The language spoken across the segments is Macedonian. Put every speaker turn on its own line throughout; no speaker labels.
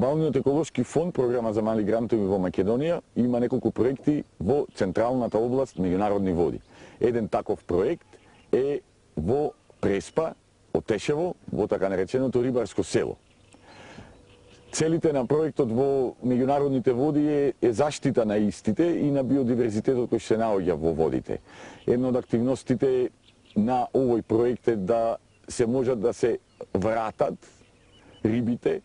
Националниот еколошки фонд, програма за мали грантови во Македонија, има неколку проекти во централната област меѓународни води. Еден таков проект е во Преспа, Отешево, во така нареченото рибарско село. Целите на проектот во меѓународните води е заштита на истите и на биодиверзитетот кој се наоѓа во водите. Една од активностите на овој проект е да се можат да се вратат рибите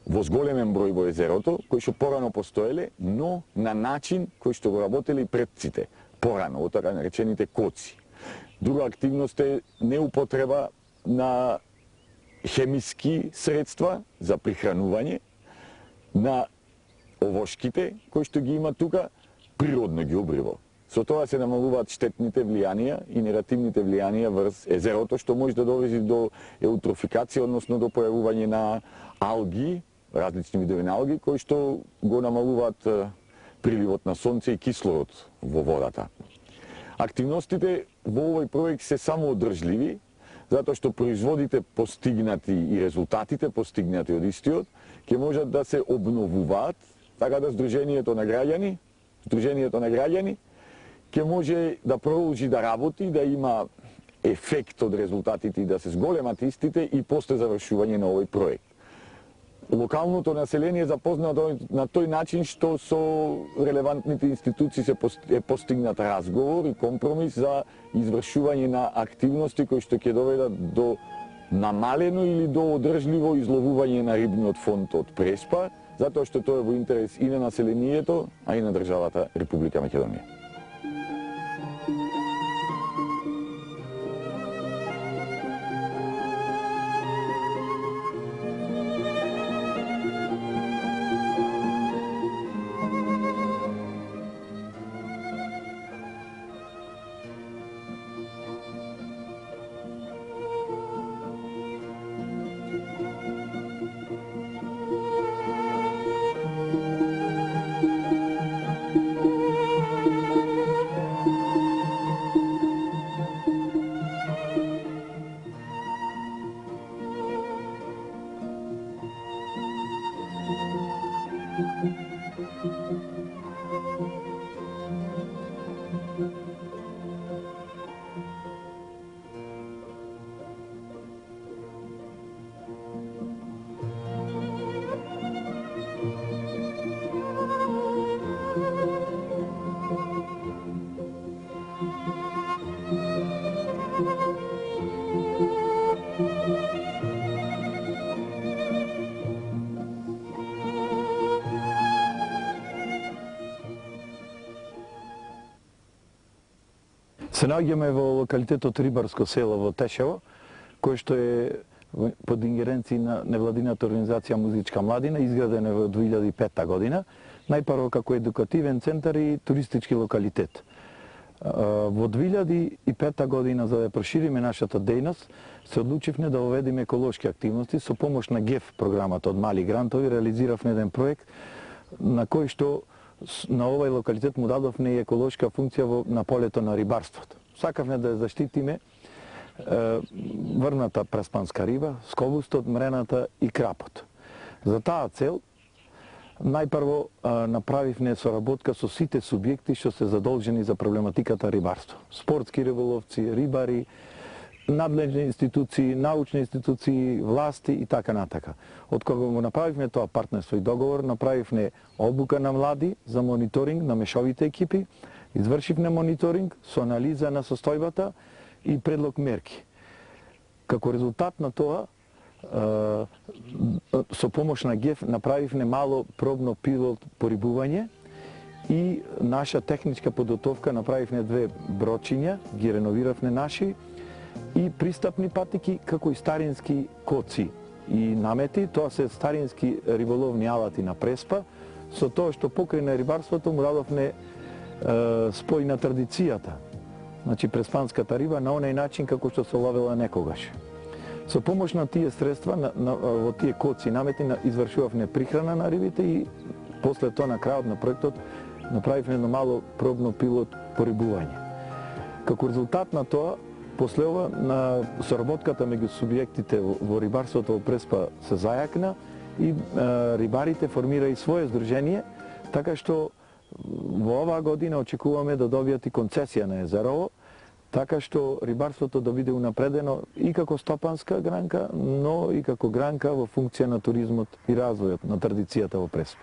во зголемен број во езерото, кои што порано постоеле, но на начин кој што го работели предците, порано, во така наречените коци. Друга активност е неупотреба на хемиски средства за прихранување, на овошките кои што ги има тука, природно ги обриво. Со тоа се намалуваат штетните влијанија и негативните влијанија врз езерото, што може да доведе до еутрофикација, односно до појавување на алги, различни видови на алги, кои што го намалуваат приливот на сонце и кислород во водата. Активностите во овој проект се самоодржливи, затоа што производите постигнати и резултатите постигнати од истиот ќе можат да се обновуваат, така да Сдруженијето на граѓани ќе може да продолжи да работи, да има ефект од резултатите и да се зголемат истите и после завршување на овој проект. Локалното население е запознато на тој начин што со релевантните институции е постигнат разговор и компромис за извршување на активности кои што ќе доведат до намалено или до одржливо изловување на рибниот фонд од Преспа, затоа што тоа е во интерес и на населението, а и на државата Република Македонија.
Се наоѓаме во локалитетот Рибарско село во Тешево, кој што е под ингеренција на невладината организација Музичка младина, изградена во 2005 година, најпрво како едукативен центар и туристички локалитет. Во 2005 година, за да прошириме нашата дејност, се одлучивме да воведеме еколошки активности со помош на ГЕФ програмата од мали грантови, реализиравме еден проект на кој што на овој локалитет му дадовме и еколошка функција на полето на рибарството. Сакавме да ја заштитиме врната преспанска риба, скобустот, мрената и крапот. За таа цел, најпрво направивме соработка со сите субјекти што се задолжени за проблематиката рибарство. Спортски риболовци, рибари, надлежни институции, научни институции, власти и така натака. Од кога го направивме тоа партнерство и договор, направивме обука на млади за мониторинг на мешовите екипи, извршивме мониторинг со анализа на состојбата и предлог мерки. Како резултат на тоа, со помош на ГЕФ направивме мало пробно пилот порибување и наша техничка подготовка направивме 2 брочиња, ги реновиравме наши, и пристапни патики, како и старински коци и намети. Тоа се старински риболовни алати на Преспа, со тоа што покрај на рибарството му дадовме спој на традицијата. Значи преспанската риба на онај начин како што се ловела некогаш. Со помош на тие средства, во тие коци и намети, извршувавме прихрана на рибите и после тоа на крајот на проектот направивме едно мало пробно пилот порибување. Како резултат на тоа, после ова, на соработката меѓу субјектите во рибарството во Преспа се зајакна и рибарите формира и свое здружение, така што во оваа година очекуваме да добијат и концесија на езерово, така што рибарството да биде унапредено и како стопанска гранка, но и како гранка во функција на туризмот и развојот на традицијата во Преспа.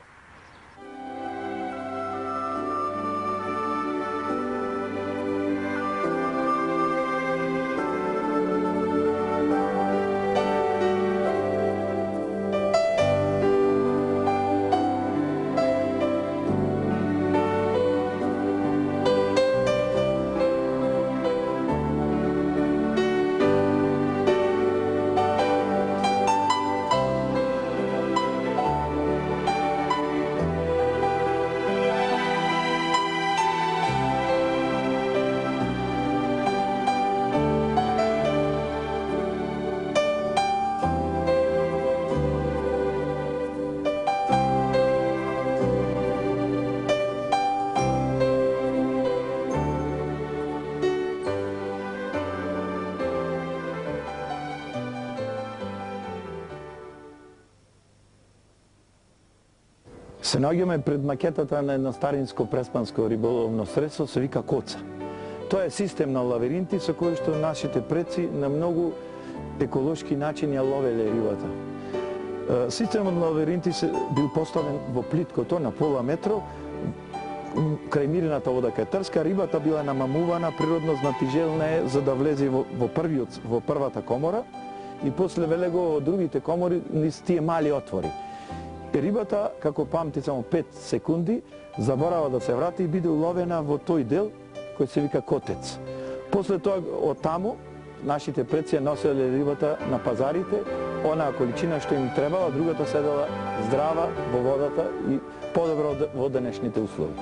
Се наоѓаме пред макетата на едно старинско преспанско риболовно средство, се вика коца. Тоа е систем на лавиринти со кој што нашите предци на многу еколошки начин ја ловеле рибата. Системот на лавиринти бил поставен во плиткото на пола метро, крај мирената вода кај трска, рибата била намамувана, природно знатижелна е за да влезе во првата комора и после веле го во другите комори низ тие мали отвори. Рибата, како памти само 5 секунди, заборава да се врати и биде уловена во тој дел кој се вика котец. После тоа, од таму, нашите предци носеле рибата на пазарите, онаа количина што им требала, другата седела здрава во водата и подобро во денешните услови.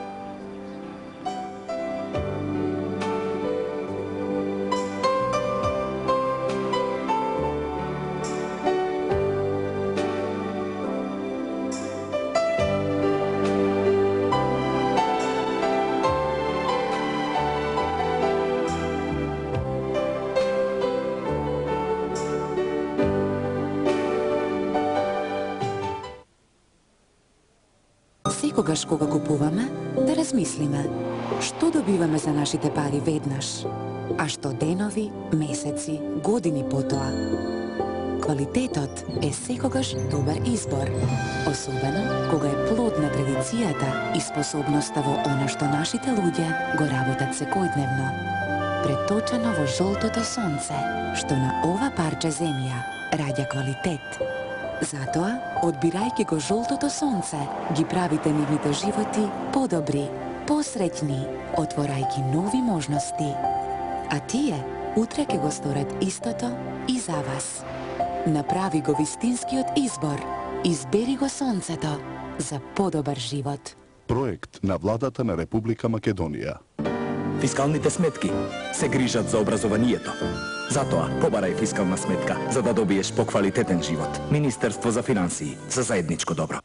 Секогаш кога купуваме, да размислиме што добиваме за нашите пари веднаш, а што денови, месеци, години потоа. Квалитетот е секогаш добар избор, особено кога е плод на традицијата и способноста во она што нашите луѓе го работат секојдневно. Преточено во жолтото сонце, што на ова парче земја раѓа квалитет. Затоа, одбирајќи го жолтото сонце, ги правите нивните животи подобри, посреќни, отворајќи нови можности. А тие утре ќе го сторат истото и за вас. Направи го вистинскиот избор. Избери го сонцето за подобар живот.
Проект на владата на Република Македонија.
Фискалните сметки се грижат за образованието. Затоа, побарај фискална сметка, за да добиеш поквалитетен живот. Министерство за финансии, за заедничко добро.